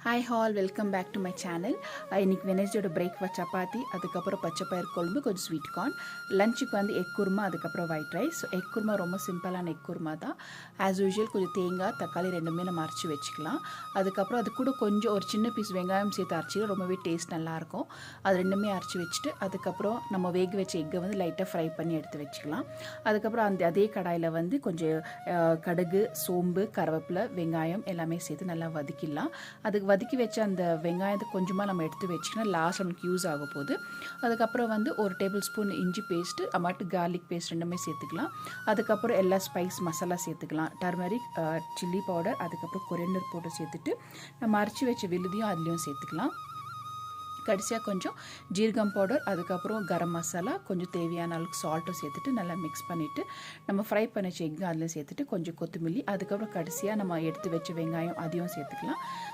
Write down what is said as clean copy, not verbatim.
Hi all, welcome back to my channel. இன்றைக்கி வெனஸ்டேயோட breakfast chapati, அதுக்கப்புறம் பச்சை பயிர் குழம்பு, கொஞ்சம் ஸ்வீட் கார்ன். லஞ்சுக்கு வந்து எக் குருமா, அதுக்கப்புறம் white rice. So egg kurma ரொம்ப சிம்பிளான எக் குருமா தான். ஆஸ் யூஷுவல் கொஞ்சம் தேங்காய் தக்காளி ரெண்டுமே நம்ம அரைச்சி வச்சுக்கலாம். அதுக்கப்புறம் அது கூட கொஞ்சம் ஒரு சின்ன பீஸ் வெங்காயம் சேர்த்து அரைச்சி ரொம்பவே டேஸ்ட் நல்லாயிருக்கும். அது ரெண்டுமே அரைச்சி வச்சுட்டு அதுக்கப்புறம் நம்ம வேக வச்ச எக்கை வந்து லைட்டாக ஃப்ரை பண்ணி எடுத்து வச்சுக்கலாம். அதுக்கப்புறம் அதே கடாயில் வந்து கொஞ்சம் கடுகு, சோம்பு, கருவேப்பிலை, வெங்காயம் எல்லாமே சேர்த்து நல்லா வதக்கிடலாம். அதுக்கு வதக்கி வச்ச அந்த வெங்காயத்தை கொஞ்சமாக நம்ம எடுத்து வச்சுக்கணும். லாஸ்ட் நமக்கு யூஸ் ஆக போகுது. அதுக்கப்புறம் வந்து ஒரு டேபிள் ஸ்பூன் இஞ்சி பேஸ்ட்டு, அம்மாட்டு கார்லிக் பேஸ்ட் ரெண்டுமே சேர்த்துக்கலாம். அதுக்கப்புறம் எல்லா ஸ்பைஸ் மசாலா சேர்த்துக்கலாம். டர்மரிக், சில்லி பவுடர், அதுக்கப்புறம் கொரியண்டர் பவுடர் சேர்த்துட்டு நம்ம அரைச்சி வச்ச விழுதியும் அதுலேயும் சேர்த்துக்கலாம். கடைசியாக கொஞ்சம் ஜீரகம் பவுடர், அதுக்கப்புறம் கரம் மசாலா, கொஞ்சம் தேவையான அளவுக்கு சால்ட்டும் சேர்த்துட்டு நல்லா மிக்ஸ் பண்ணிவிட்டு நம்ம ஃப்ரை பண்ண எக்கு அதில் சேர்த்துட்டு கொஞ்சம் கொத்தமல்லி, அதுக்கப்புறம் கடைசியாக நம்ம எடுத்து வச்ச வெங்காயம் அதையும் சேர்த்துக்கலாம்.